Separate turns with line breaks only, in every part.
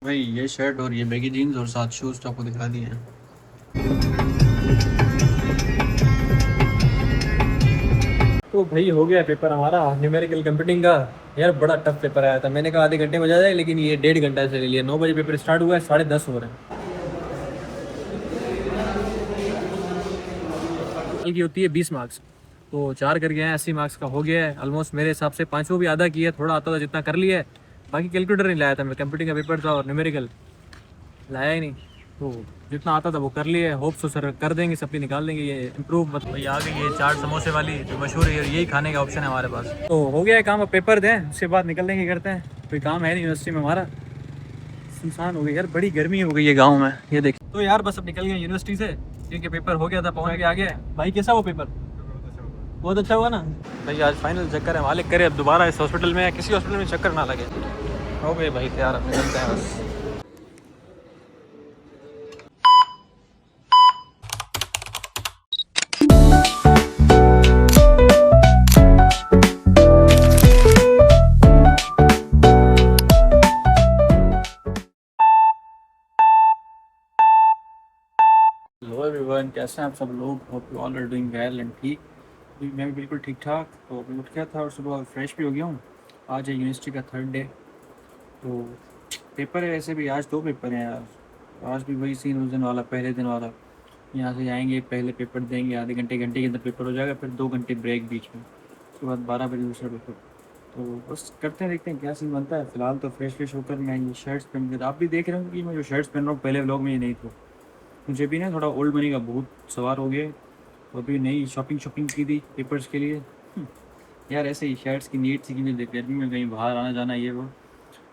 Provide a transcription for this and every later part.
भाई ये शर्ट और ये बैगी जीन्स और साथ शूज़ तो आपको दिखा दिए हैं।
तो भाई हो गया पेपर हमारा न्यूमेरिकल कंप्यूटिंग का। यार बड़ा टफ पेपर आया था। मैंने कहा आधे घंटे में हो जाए, लेकिन ये 1.5 घंटा से ले लिया। 9 बजे पेपर स्टार्ट हुआ है, 10:30 हो रहे हैं। कल की होती है 20 मार्क्स, तो 4 कर गए हैं। 80 मार्क्स का हो गया है ऑलमोस्ट। मेरे हिसाब से पाँचों भी आधा किया, थोड़ा आता था जितना कर लिया है। बाकी कैलकुलेटर नहीं लाया था मैं, कंप्यूटिंग का पेपर था और न्यूमेरिकल लाया ही नहीं। तो जितना आता था वो कर लिए। होप सो सर कर देंगे, सप्ली निकाल देंगे। ये इम्प्रूव मतलब भाई आ गई ये चाट समोसे वाली जो मशहूर है, और यही खाने का ऑप्शन है हमारे पास। तो हो गया है काम, अब पेपर दें उसके बाद निकलने की करते हैं। कोई काम है नहीं यूनिवर्सिटी में हमारा, सुनसान हो गई यार, बड़ी गर्मी हो गई है गाँव में। ये देखिए तो यार बस अब निकल गए यूनिवर्सिटी से, क्योंकि पेपर हो गया था, पहुँच के आ गया। भाई कैसा वो पेपर? बहुत अच्छा हुआ ना भाई। आज फाइनल चक्कर है, मालिक करे अब दोबारा इस हॉस्पिटल में या किसी हॉस्पिटल में चक्कर ना लगे। हो गए भाई तैयार, अब निकलते हैं बस। हेलो एवरीवन, कैसे हैं आप सब लोग? Hope you all are doing well and ठीक। मैं भी बिल्कुल ठीक ठाक। तो अभी उठ गया था और सुबह फ्रेश भी हो गया हूँ। आज है यूनिवर्सिटी का 3rd डे। तो पेपर है, वैसे भी आज 2 पेपर हैं यार। आज भी वही सीन, उस दिन वाला, पहले दिन वाला। यहाँ से जाएंगे, पहले पेपर देंगे, आधे घंटे घंटे के अंदर पेपर हो जाएगा, फिर 2 घंटे ब्रेक बीच में, उसके बाद 12 बजे दूसरा पेपर। तो बस करते हैं, देखते हैं क्या सीन बनता है। फिलहाल तो फ्रेश फ्रेश होकर मैं ये शर्ट्स पहन के, आप भी देख रहे हो कि मैं जो शर्ट्स पहन रहा हूँ पहले व्लॉग में ये नहीं था। मुझे भी ना थोड़ा ओल्ड मनी का बहुत सवार हो गया। तो अभी नई शॉपिंग की थी पेपर्स के लिए। यार ऐसे ही शर्ट्स की नीड सी कि गर्मी में कहीं बाहर आना जाना, ये वो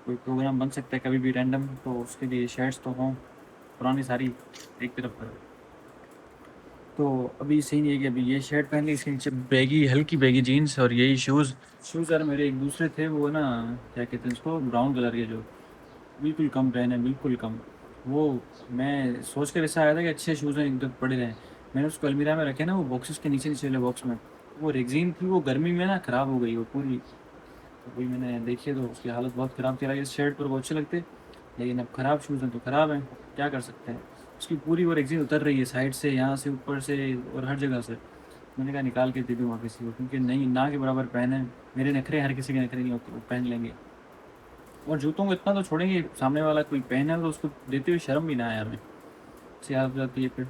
कोई प्रोग्राम बन सकता है कभी भी रैंडम, तो उसके लिए शर्ट्स तो हों, पुरानी सारी एक तरफ पर। तो अभी सही नहीं है कि अभी ये शर्ट पहन ली, इसके नीचे बैगी, हल्की बैगी जीन्स और यही शूज़ यार मेरे एक दूसरे थे, वो ना क्या कहते हैं उसको, ब्राउन कलर के, जो बिल्कुल कम पहने, बिल्कुल कम। वो मैं सोच कर ऐसा आया था कि अच्छे शूज़ हैं एकदम पड़े रहे। मैंने उसको अलमीरा में रखे ना, वो बॉक्सेस के नीचे नीचे वाले बॉक्स में। वो रेगजीन थी, वो गर्मी में ना ख़राब हो गई वो पूरी। तो वही मैंने देखी तो उसकी हालत बहुत ख़राब थी। इस शर्ट पर वो अच्छे लगते, लेकिन अब ख़राब शूज़ हैं तो ख़राब हैं, क्या कर सकते हैं। उसकी पूरी वो रेगजीन उतर रही है साइड से, यहाँ से, ऊपर से और हर जगह से। मैंने कहा निकाल के दे दूँगा किसी को, क्योंकि नहीं ना के बराबर पहने। मेरे नखरे हर किसी के नखरे नहीं होते, वो पहन लेंगे। और जूतों को इतना तो छोड़ेंगे, सामने वाला कोई पहने तो उसको देते हुए शर्म भी ना आए हमें, से याद हो जाती है फिर।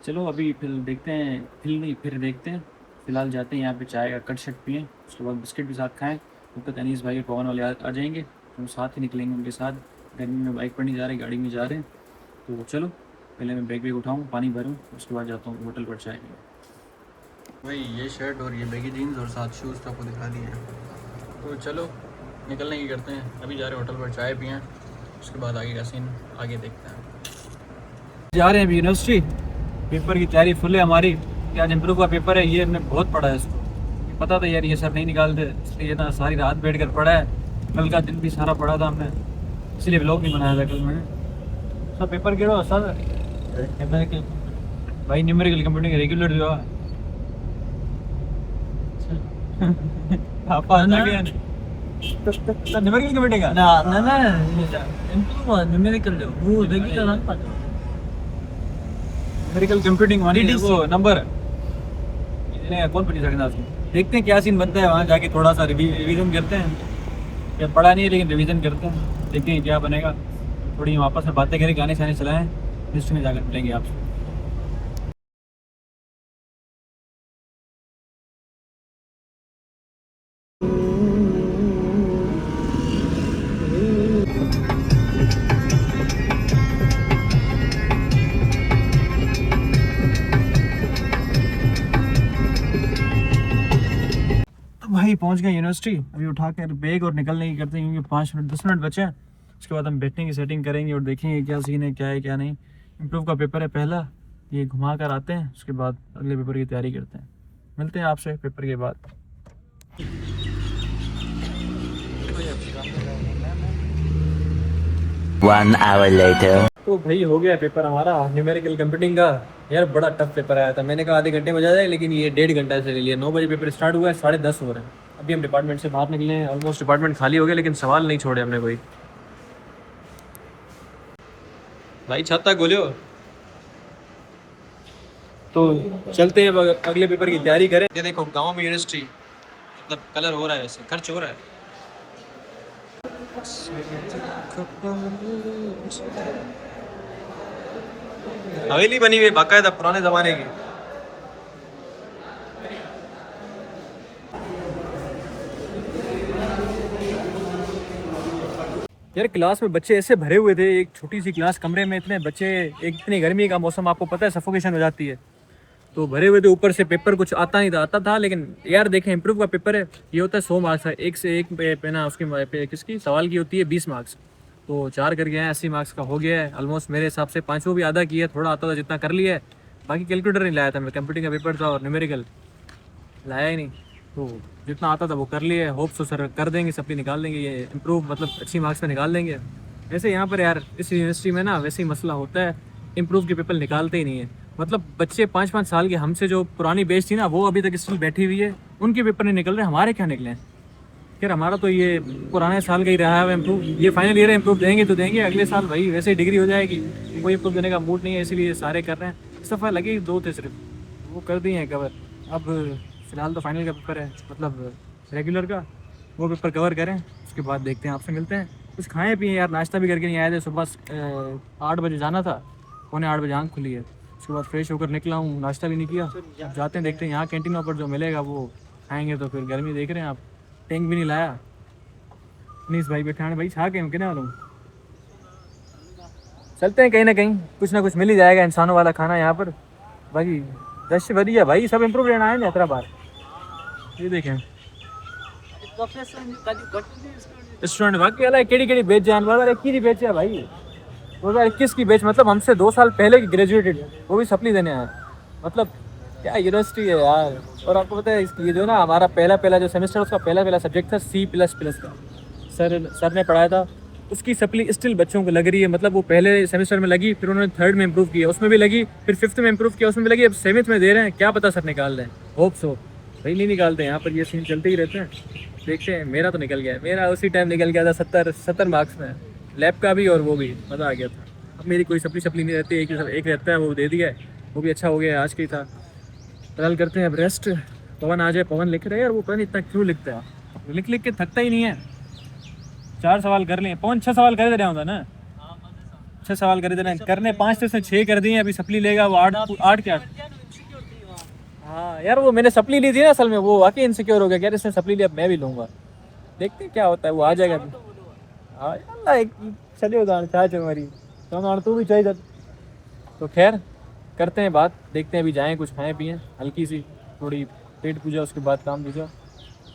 चलो अभी फिर देखते हैं, फिर नहीं फिर देखते हैं। फिलहाल जाते हैं यहाँ पे चाय का कट शट पिएँ, उसके बाद बिस्किट भी साथ खाएँ। तब तक अनीस भाई और पवन वाले आ जाएंगे, तो हम साथ ही निकलेंगे उनके साथ। गर्मी में बाइक पर नहीं जा रहे, गाड़ी में जा रहे हैं। तो चलो पहले मैं बैग उठाऊँ, पानी भरूँ, उसके बाद जाता हूँ होटल पर चाय पीने।
भाई ये शर्ट और ये बैगी जीन्स और साथ शूज़ तो आपको दिखा दिए हैं। तो चलो निकलने की करते हैं, अभी जा रहे हैं होटल पर चाय पिएँ, उसके बाद आगे का सीन आगे देखते हैं।
जा रहे हैं अभी यूनिवर्सिटी। पेपर की तैयारी फुल है हमारी, कि आज इम्प्रूव का पेपर है। ये हमने बहुत पढ़ा है इसको, पता था यार ये सर नहीं निकालते, इसलिए ना सारी रात बैठ कर पढ़ा है। कल का दिन भी सारा पढ़ा था हमने, इसलिए व्लॉग नहीं बनाया था कल मैंने। सर पेपर केड़ो सर? भाई न्यूमेरिकल कंप्यूटिंग रेगुलर जो है। apa lagi न्यूमेरिकल कंप्यूटिंग का
Nah, nah, nah, improve numerical deh. वो देखिए तो ना पता।
न्यूमेरिकल कंप्यूटिंग वाली
DDC
वो नंबर इतने कौन पढ़ सकता है। देखते हैं क्या सीन बनता है, वहाँ जाके थोड़ा सा रिवीजन करते हैं। या पढ़ा नहीं है लेकिन रिवीजन करते हैं, देखते हैं क्या बनेगा। थोड़ी हम आपस में बातें करें, गाने शाने चलाएं, लिस्ट में जाकर मिलेंगे आपसे। तो भाई पहुंच गए यूनिवर्सिटी। अभी उठा कर बैग और निकलने की करते हैं, क्योंकि 5 मिनट 10 मिनट बचे हैं। उसके बाद हम बैठने की सेटिंग करेंगे और देखेंगे क्या सीन है, क्या है क्या नहीं। इम्प्रूव का पेपर है पहला, ये घुमा कर आते हैं, उसके बाद अगले पेपर की तैयारी करते हैं। मिलते हैं आपसे पेपर के बाद।
1 hour later.
तो भाई हो गया पेपर हमारा न्यूमेरिकल कंप्यूटिंग का। यार बड़ा टफ पेपर आया था। मैंने कहा आधे घंटे में हो जाए, लेकिन ये 1.5 घंटा से ले लिया। 9 बजे पेपर स्टार्ट हुआ है, 10:30 हो रहे हैं। अभी हम डिपार्टमेंट से बाहर निकले हैं, ऑलमोस्ट डिपार्टमेंट खाली हो गया, लेकिन सवाल नहीं छोड़े हमने कोई।
भाई छाता खोलो। तो चलते हैं, अब अगले पेपर की तैयारी करें। ये देखो गांव में यूनिवर्सिटी मतलब कलर हो रहा है, वैसे खर्च हो रहा है। हवेली बनी हुई है बाकायदा पुराने जमाने की।
यार क्लास में बच्चे ऐसे भरे हुए थे, एक छोटी सी क्लास कमरे में इतने बच्चे, एक इतनी गर्मी का मौसम आपको पता है, सफोकेशन हो जाती है। तो भरे हुए थे, ऊपर से पेपर कुछ आता नहीं था, आता था लेकिन यार देखें इम्प्रूव का पेपर है, ये होता है 100 मार्क्स है, एक से एक पे ना उसकी किसकी सवाल की होती है 20 मार्क्स। तो 4 कर गए हैं, 80 मार्क्स का हो गया है ऑलमोस्ट। मेरे हिसाब से 5 भी आधा किया, थोड़ा आता था जितना कर लिया है। बाकी कैलकुलेटर नहीं लाया था मैं, कंप्यूटर का पेपर था और न्यूमेरिकल लाया ही नहीं। तो जितना आता था वो कर लिया है। होप सो सर कर देंगे, सप्ली निकाल देंगे, ये इम्प्रूव मतलब अच्छी मार्क्स में निकाल देंगे। वैसे यहाँ पर यार इस यूनिवर्सिटी में ना वैसे ही मसला होता है, इम्प्रूव के पेपर निकालते ही नहीं है। मतलब बच्चे 5-5 साल के हमसे जो पुरानी बैच थी ना, वो अभी तक स्टिल बैठी हुई है, उनके पेपर नहीं निकल रहे, हमारे क्या निकले हैं। यार हमारा तो ये पुराने साल का ही रहा है इम्प्रूव, ये फाइनल ईयर इम्प्रूव देंगे तो देंगे, अगले साल भाई वैसे ही डिग्री हो जाएगी, कोई इम्प्रूव देने का मूड नहीं है, इसीलिए सारे कर रहे हैं। इस दफ़ा लगे 2 थे सिर्फ, वो कर दिए हैं कवर। अब फिलहाल तो फाइनल का पेपर है, मतलब रेगुलर का, वो पेपर कवर करें, उसके बाद देखते हैं, आपसे मिलते हैं। कुछ खाएं पिए यार, नाश्ता भी करके नहीं आए थे, सुबह 8 बजे जाना था, 7:45 बजे आँख खुली है। उसके बाद फ्रेश होकर निकला हूँ, नाश्ता भी नहीं किया। अब जाते हैं, देखते हैं यहाँ कैंटीनों पर जो मिलेगा वो खाएंगे। तो फिर गर्मी देख रहे हैं आप, टैंक भी नहीं लाया। प्लीज़ भाई बैठा भाई छा के कितना वालों, चलते हैं कहीं ना कुछ मिल ही जाएगा इंसानों वाला खाना यहाँ पर। बाकी रश बढ़िया भाई, सब इम्प्रूव लेना है ना बार। ये देखें स्टूडेंट बाकी वाला केड़ी बेच जान वाला की बेच है भाई, 2021 की बेच, मतलब हमसे 2 साल पहले की ग्रेजुएटेड, वो भी सप्ली देने आए। मतलब क्या यूनिवर्सिटी है यार। और आपको पता है ये जो ना हमारा पहला जो सेमेस्टर, उसका पहला सब्जेक्ट था C++ का, सर ने पढ़ाया था, उसकी सप्ली स्टिल बच्चों को लग रही है। मतलब वो पहले सेमेस्टर में लगी, फिर उन्होंने 3rd में इम्प्रूव किया, उसमें भी लगी, फिर 5th में इम्प्रूव किया, उसमें भी लगी, अब 7th में दे रहे हैं। क्या पता सर निकाल रहे हैं, होप सो। भाई नहीं निकालते, यहाँ पर ये सीन चलते ही रहते हैं। देखते हैं, मेरा तो निकल गया, मेरा उसी टाइम निकल गया था 70 मार्क्स में, लैब का भी और वो भी, मज़ा आ गया था। अब मेरी कोई सप्ली नहीं रहती, एक रहता है, वो दे दिया है, वो भी अच्छा हो गया, आज की था। फिलहाल करते हैं अब रेस्ट, पवन आ जाए। पवन लिख रहे हैं यार, वो पता नहीं इतना क्यों लिखता है, लिख के थकता ही नहीं है। 4 सवाल कर लिए पवन, 6 सवाल कर दे रहा हूँ ना, 6 सवाल कर दे रहे हैं, करने 5 थे, 6 कर दिए, अभी सप्ली लेगा वो 8 क्या। हाँ यार वो मैंने सप्ली ली थी ना असल में, वो वाकई इनसिक्योर हो गया, यार इसने सप्ली लिया, अब मैं भी लूँगा, देखते हैं क्या होता है, वो आ जाएगा। हाँ यार चलिए उदाहरण चाहे हमारी तू भी चाहिए। तो खैर करते हैं बात, देखते हैं, अभी जाएँ कुछ खाएँ पिएँ, हल्की सी थोड़ी पेट पूजा, उसके बाद काम पूजा।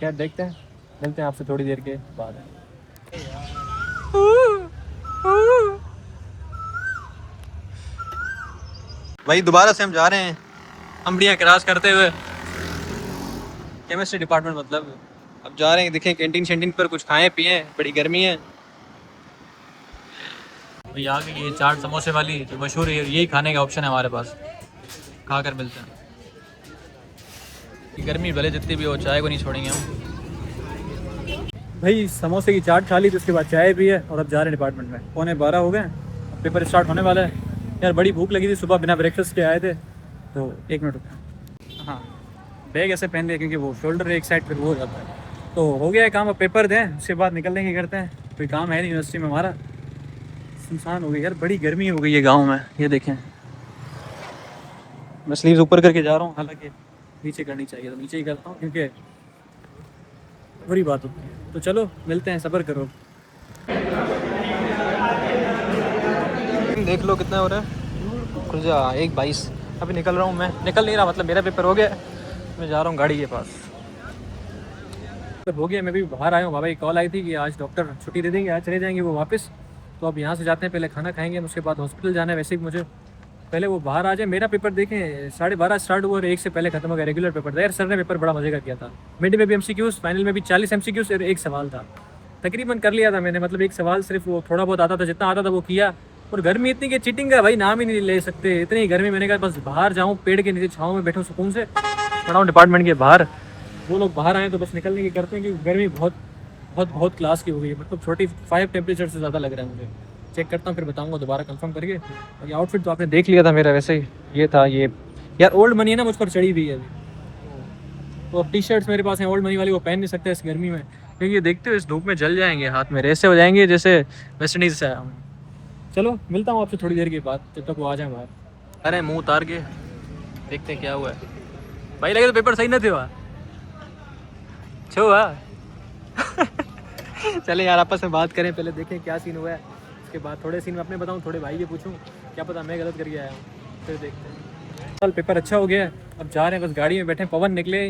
खैर देखते हैं, मिलते हैं आपसे थोड़ी देर के बाद।
भाई दोबारा से हम जा रहे हैं अम्बड़ियाँ क्रॉस करते हुए, केमिस्ट्री डिपार्टमेंट मतलब। अब जा रहे हैं, देखें कैंटीन पर कुछ खाएं पिएं, बड़ी गर्मी है। भाई आ गई ये चाट समोसे वाली जो मशहूर है, यही खाने का ऑप्शन है हमारे पास, खा कर मिलते हैं। ये गर्मी भले जितनी भी हो, चाय को नहीं छोड़ेंगे हम।
भाई समोसे की चाट खा ली, तो उसके बाद चाय भी है, और अब जा रहे हैं डिपार्टमेंट में। 11:15 हो गए, पेपर स्टार्ट होने वाला है। यार बड़ी भूख लगी थी, सुबह बिना ब्रेकफास्ट के आए थे, तो 1 मिनट रुका। हाँ बैग ऐसे पहन लिया क्योंकि वो शोल्डर एक साइड पर वो हो जाता है। तो हो गया है काम, अब पेपर दें, उसके बाद निकल देंगे, करते हैं, कोई काम है नहीं यूनिवर्सिटी में हमारा, सुनसान हो गई यार, बड़ी गर्मी हो गई है गाँव में। ये देखें मैं स्लीव्स ऊपर करके जा रहा हूँ, हालांकि नीचे करनी चाहिए, तो नीचे ही करता हूँ क्योंकि बुरी बात होती है। तो चलो मिलते हैं, सब्र करो।
देख लो कितना हो रहा है, खुल जा 1:22। अभी निकल रहा हूँ, मैं निकल नहीं रहा, मतलब मेरा पेपर हो गया, मैं जा रहा हूँ गाड़ी के पास।
तो हो गया, मैं भी बाहर आया हूँ, बाबा की कॉल आई थी कि आज डॉक्टर छुट्टी दे देंगे, आज चले जाएंगे वो वापस। तो अब यहाँ से जाते हैं, पहले खाना खाएंगे, उसके बाद हॉस्पिटल जाना है। वैसे ही मुझे पहले वो बाहर आ जाए। मेरा पेपर देखें 12:30 स्टार्ट हुआ और 1 से पहले खत्म हो गया, रेगुलर पेपर था यार। सर ने पेपर बड़ा मजे का किया था, मिड में भी MCQs, फाइनल में भी 40 MCQs और 1 सवाल था, तकरीबन कर लिया था मैंने। मतलब 1 सवाल सिर्फ वो थोड़ा बहुत आता था, जितना आता था वो किया। और गर्मी इतनी कि चीटिंग का भाई नाम ही नहीं ले सकते, इतनी गर्मी। मैंने कहा बस बाहर जाऊँ, पेड़ के नीचे छाँव में बैठूँ सुकून से, खड़ा हूँ डिपार्टमेंट के बाहर। वो लोग बाहर आए तो बस निकलने की करते हैं, क्योंकि गर्मी बहुत क्लास की हो गई है, मतलब 45 टेम्परेचर से ज़्यादा लग रहा है मुझे। चेक करता हूँ फिर बताऊँगा दोबारा कंफर्म करके। और ये आउटफिट तो आपने देख लिया था मेरा, वैसे ही ये था। ये यार ओल्ड मनी है ना मुझ पर चढ़ी हुई है अभी, तो अब टी शर्ट्स मेरे पास हैं ओल्ड मनी वाली, वो पहन नहीं सकते इस गर्मी में, क्योंकि ये देखते हो इस धूप में जल जाएंगे, हाथ में ऐसे हो जाएंगे जैसे वेस्ट इंडीज़ से आया हूँ। चलो मिलता हूँ आपसे थोड़ी देर के बाद, जब तक वो आ जाए बाहर। अरे मुँह उतार के देखते हैं क्या हुआ है। भाई लगे तो पेपर सही ना थे वहाँ छो हुआ चले यार आपस में बात करें, पहले देखें क्या सीन हुआ है, उसके बाद थोड़े सीन मैं अपने बताऊँ, थोड़े भाई के पूछूँ, क्या पता मैं गलत करके आया हूँ, फिर देखते हैं। कल पेपर अच्छा हो गया है, अब जा रहे हैं, बस गाड़ी में बैठे, पवन निकले,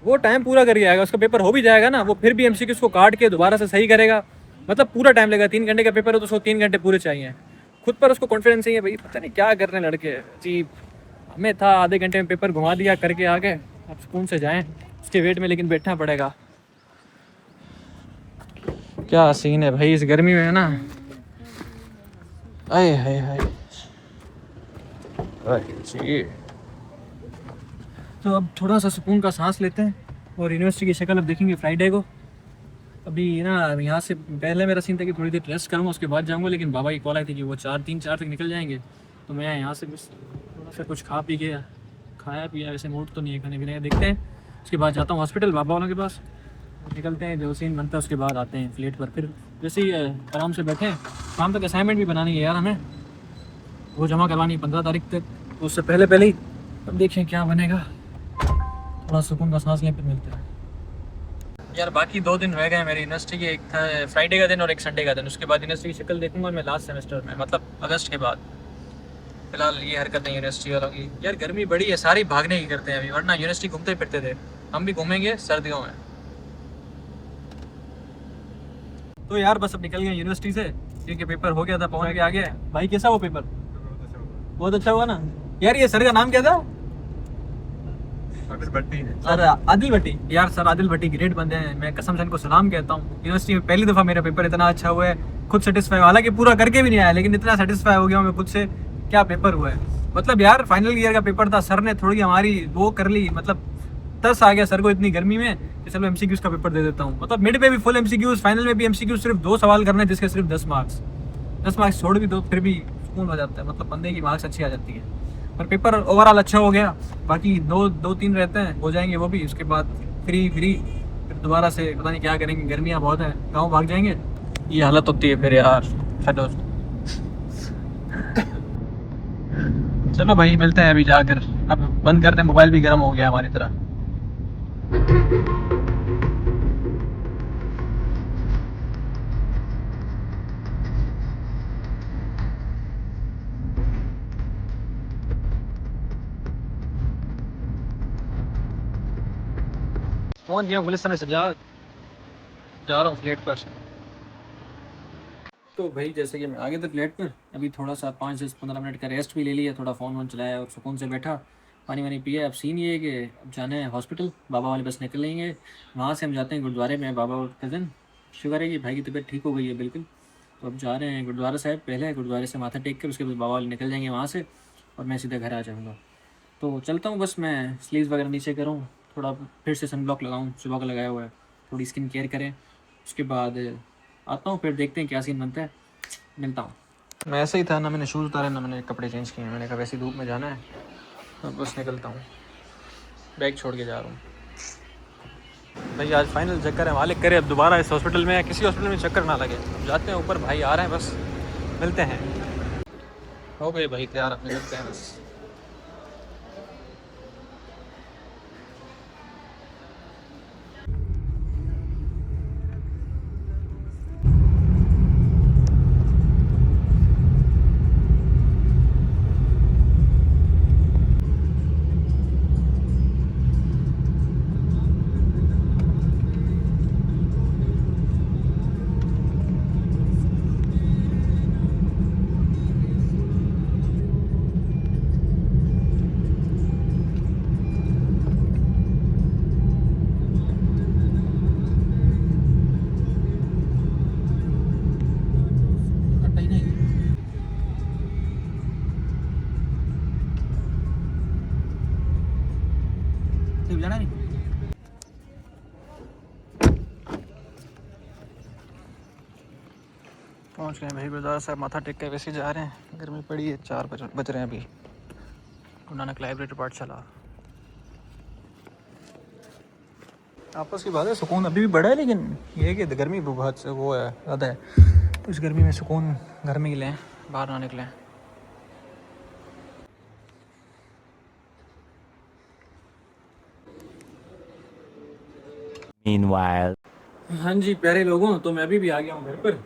वो टाइम पूरा करके आएगा, उसका पेपर हो भी जाएगा ना, वो फिर भी एमसीक्यूज़ को काट के दोबारा से सही करेगा, मतलब पूरा टाइम लगेगा। 3 घंटे का पेपर हो तो उसको 3 घंटे पूरे चाहिए। खुद पर उसको कॉन्फिडेंस चाहिए भाई, पता नहीं क्या कर रहे हैं लड़के जी। हमें था आधे घंटे में पेपर घुमा दिया करके आ गए, अब सुकून से जाएं, उसके वेट में लेकिन बैठना पड़ेगा। क्या सीन है भाई इस गर्मी में, है ना। आए हाय हाय। तो अब थोड़ा सा सुकून का सांस लेते हैं और यूनिवर्सिटी की शक्ल अब देखेंगे फ्राइडे को। अभी ना यहाँ से पहले मेरा सीन था कि थोड़ी देर रेस्ट करूँगा, उसके बाद जाऊँगा, लेकिन बाबा की कॉल आई थी कि वो 3-4 तक निकल जाएंगे, तो मैं यहाँ से बस थोड़ा सा कुछ खा पी के खाया पिया, वैसे मूड तो नहीं है खाने पीने का, देखते हैं। उसके बाद जाता हूँ हॉस्पिटल बाबा वालों के पास, निकलते हैं, जो सीन बनता है उसके बाद आते हैं फ्लेट पर, फिर जैसे ही आराम से बैठे। शाम तक असाइनमेंट भी बनानी है यार हमें, वो जमा करवानी है 15 तारीख तक, तो उससे पहले ही अब देखें क्या बनेगा। थोड़ा सुकून का सांस लें फिर मिलते हैं यार। बाकी 2 दिन रह गए मेरी यूनिवर्सिटी के, एक था फ्राइडे का दिन और एक संडे का दिन, उसके बाद यूनिवर्सिटी की शक्ल देखूंगा मैं लास्ट सेमेस्टर में, मतलब अगस्त के बाद। फिलहाल ये हरकत नहीं यूनिवर्सिटी वालों की, यार गर्मी बड़ी है, सारी भागने की करते हैं अभी, वरना यूनिवर्सिटी घूमते फिरते थे, हम भी घूमेंगे सर्दियों में। तो यार बस अब निकल गए यूनिवर्सिटी से, क्योंकि पेपर हो गया था, पहुंच के आ गया। भाई कैसा वो पेपर? बहुत अच्छा हुआ ना यार। ये सर का नाम क्या था? सर आदिल भट्टी। यार सर आदिल भट्टी ग्रेट बंदे हैं, मैं कसम से इनको सलाम कहता हूँ। यूनिवर्सिटी में पहली दफ़ा मेरा पेपर इतना अच्छा हुआ है, खुद सेटिस्फाई, हालांकि पूरा करके भी नहीं आया, लेकिन इतना सेटिस्फाई हो गया मैं खुद से, क्या पेपर हुआ है। मतलब यार फाइनल ईयर का पेपर था, सर ने थोड़ी हमारी वो कर ली, मतलब तरस आ गया सर को इतनी गर्मी में कि चलो एमसीक्यूज़ का पेपर दे देता हूँ। मतलब मिड पे भी फुल एमसीक्यूज़, फाइनल में भी एमसीक्यूज़, सिर्फ 2 सवाल करने जिसके सिर्फ 10 मार्क्स। 10 मार्क्स छोड़ भी दो फिर भी सुकून हो जाता है, मतलब बंदे की मार्क्स अच्छी आ जाती है। पर पेपर ओवरऑल अच्छा हो गया, बाकी 2-3 रहते हैं, हो जाएंगे वो भी, उसके बाद फ्री फिर दोबारा से पता नहीं क्या करेंगे, गर्मियाँ बहुत है, गाँव भाग जाएंगे। ये हालत होती है फिर यार। चलो भाई मिलते हैं अभी जाकर, अब बंद करते हैं, मोबाइल भी गर्म हो गया हमारी तरह। फोन दिया पुलिस ने, जा रहा हूँ फ्लैट पर। तो भाई जैसे कि मैं आ गया था फ्लैट पर, अभी थोड़ा सा 5-10-15 मिनट का रेस्ट भी ले लिया, थोड़ा फ़ोन वोन चलाया और सुकून से बैठा, पानी वानी पिया। अब सीन ये है कि अब जाना है हॉस्पिटल, बाबा वाले बस निकलेंगे, वहाँ से हम जाते हैं गुरुद्वारे में। बाबा और कज़न, शुक्र है कि भाई की तबीयत ठीक हो गई है बिल्कुल, तो अब जा रहे हैं गुरुद्वारा साहब, पहले गुरुद्वारे से माथा टेक कर उसके बाद बाबा वाले निकल जाएंगे वहाँ से, और मैं सीधा घर आ जाऊँगा। तो चलता हूँ, बस मैं स्लीव्स वगैरह नीचे करूँ, थोड़ा फिर से सनब्लॉक लगाऊँ, सुबह का लगाया हुआ है, थोड़ी स्किन केयर करें, उसके बाद आता हूँ, फिर देखते हैं क्या सीन बनता है, मिलता हूँ। मैं ऐसे ही था ना, मैंने शूज़ उतारे ना मैंने कपड़े चेंज किए, मैंने कहा वैसे धूप में जाना है, तो बस निकलता हूँ, बैग छोड़ के जा रहा हूँ। भाई आज फाइनल चक्कर है, मालिक करे अब दोबारा इस हॉस्पिटल में या किसी हॉस्पिटल में चक्कर ना लगे। जाते हैं ऊपर, भाई आ रहे हैं, बस मिलते हैं। हो गए भाई तैयार, अपने मिलते हैं बस। जाना नहीं, पहुँच
पहुंच गए हैं भाई गुरुद्वारा साहब, माथा टेक के वैसे जा रहे हैं। गर्मी पड़ी है, 4 बज रहे हैं अभी। गुरु नानक लाइब्रेरी पाठशाला। आपस की बात है, सुकून अभी भी बड़ा है, लेकिन ये है कि गर्मी बहुत से वो है ज़्यादा है, तो इस गर्मी में सुकून घर में ही लें, बाहर ना निकलें।
Meanwhile.
हाँ जी प्यारे लोगों, तो मैं अभी भी आ गया हूँ घर पर।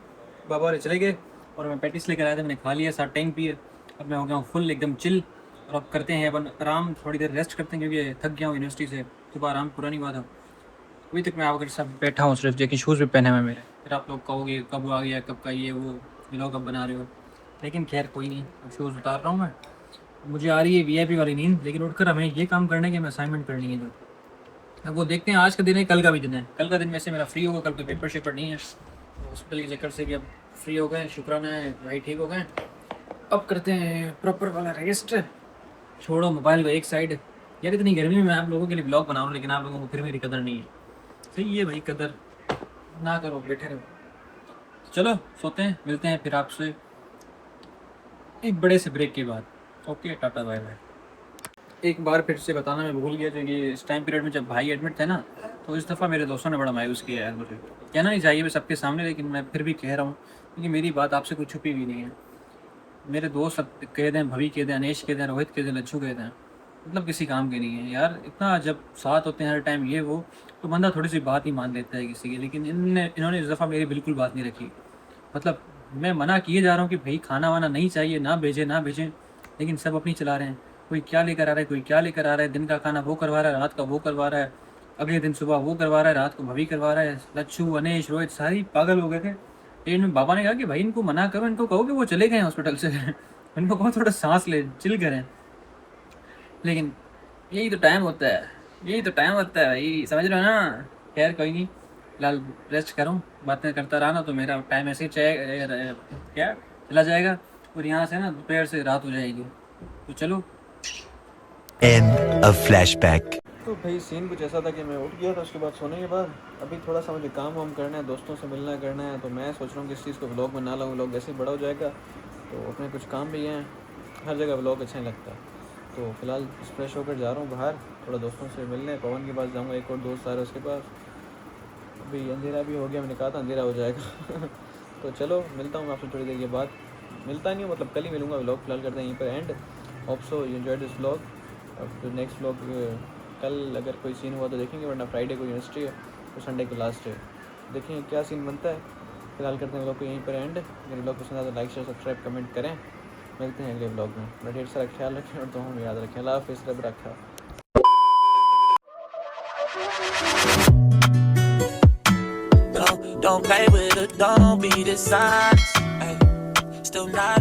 बाबा वाले चले गए और मैं पैटिस लेकर आया था, मैंने खा लिया, साथ टैंक पिए। अब मैं हो गया हूँ फुल एकदम चिल। और अब करते हैं अपन आराम, थोड़ी देर रेस्ट करते हैं क्योंकि थक गया हूँ यूनिवर्सिटी से। सुबह आराम पूरा नहीं हुआ था। अभी तक मैं आकर सब बैठा हूँ सिर्फ, देखिए शूज़ भी पहने हुए मेरे। फिर आप लोग कहोगे कब आ गया, कब का ये वो व्लॉग कब बना रहे हो, लेकिन खैर कोई नहीं, अब शूज़ उतार रहा हूँ मैं। मुझे आ रही है VIP वाली नींद, लेकिन उठकर हमें ये काम करने के, हमें असाइनमेंट करनी है जो। अब वो देखते हैं, आज का दिन है, कल का भी दिन है। कल का दिन वैसे मेरा फ्री होगा, कल कोई पेपर शेपर नहीं है। हॉस्पिटल के चक्कर से भी अब फ्री हो गए, शुक्राना है भाई, ठीक हो गए। अब करते हैं प्रॉपर वाला रेस्ट। छोड़ो मोबाइल को एक साइड। यार इतनी गर्मी में मैं आप लोगों के लिए ब्लॉग बना रहा हूँ, लेकिन आप लोगों को फिर मेरी कदर नहीं है। सही है भाई, कदर ना करो, बैठे रहो। चलो सोते हैं, मिलते हैं फिर आपसे एक बड़े से ब्रेक के बाद। Okay, tata bye bye. एक बार फिर से बताना मैं भूल गया था कि इस टाइम पीरियड में जब भाई एडमिट थे ना, तो इस दफ़ा मेरे दोस्तों ने बड़ा मायूस किया यार मुझे। कहना नहीं चाहिए मैं सबके सामने, लेकिन मैं फिर भी कह रहा हूँ क्योंकि मेरी बात आपसे कोई छुपी भी नहीं है। मेरे दोस्त सब कह दें, भवी कह दें, अनेश कह दें, रोहित कह दें, लच्छू कह दें, मतलब किसी काम के नहीं है यार। इतना जब साथ होते हैं हर टाइम ये वो, तो बंदा थोड़ी सी बात ही मान लेता है किसी की। लेकिन इन्होंने इस दफ़ा मेरी बिल्कुल बात नहीं रखी। मतलब मैं मना किए जा रहा हूँ कि भाई खाना वाना नहीं चाहिए, ना भेजें, लेकिन सब अपनी चला रहे हैं। कोई क्या लेकर आ रहा है, कोई क्या लेकर आ रहा है। दिन का खाना वो करवा रहा है, रात का वो करवा रहा है, अगले दिन सुबह वो करवा रहा है, रात को भवी करवा रहा है। लच्छू, अनेश, रोहित सारी पागल हो गए थे। लेकिन में बाबा ने कहा कि भाई इनको मना करो, इनको कहो कि वो चले गए हॉस्पिटल से इनको कहो थोड़ा सांस ले, चिल करें। लेकिन यही तो टाइम होता है, यही तो टाइम होता है भाई, समझ रहे हो ना। खैर कोई नहीं, फिलहाल रेस्ट करूँ, बातें करता रहा ना तो मेरा टाइम ऐसे ही क्या चला जाएगा, और यहाँ से ना दोपहर से रात हो जाएगी। तो चलो।
End of flashback.
तो भाई सीन कुछ ऐसा था कि मैं उठ गया था उसके बाद सोने के बाद। अभी थोड़ा सा मुझे काम वाम करना है, दोस्तों से मिलना करना है, तो मैं सोच रहा हूँ कि इस चीज़ को व्लॉग बना लाऊँ। व्लॉग वैसे ही बड़ा हो जाएगा, तो अपने कुछ काम भी हैं, हर जगह व्लॉग अच्छा नहीं लगता। तो फिलहाल फ्रेश होकर जा रहा हूँ बाहर, थोड़ा दोस्तों से मिलने। पवन के पास जाऊँगा, एक और दोस्त आ रहा है उसके पास। अभी अंधेरा भी हो गया, मैंने कहा था अंधेरा हो जाएगा तो चलो मिलता हूँ आपसे थोड़ी देर के बाद। मिलता नहीं हूँ, मतलब कल ही मिलूँगा। व्लॉग फिलहाल करते हैं यहीं पर and. Hope so you enjoyed this vlog. अब नेक्स्ट व्लॉग कल अगर कोई सीन हुआ तो देखेंगे, वरना फ्राइडे को यूनिवर्सिटी है, तो संडे को लास्ट है, देखेंगे क्या सीन बनता है। फिलहाल करते हैं व्लॉग को यहीं पर एंड। मेरे व्लॉग पसंद आता तो लाइक शेयर सब्सक्राइब कमेंट करें। मिलते हैं अगले व्लॉग में। अपना ढेर सारा ख्याल रखें और तो हम याद रखें। अल्लाह हाफ़िज़, रब रखा।
Don't play with it, don't be dishonest. Ay, still not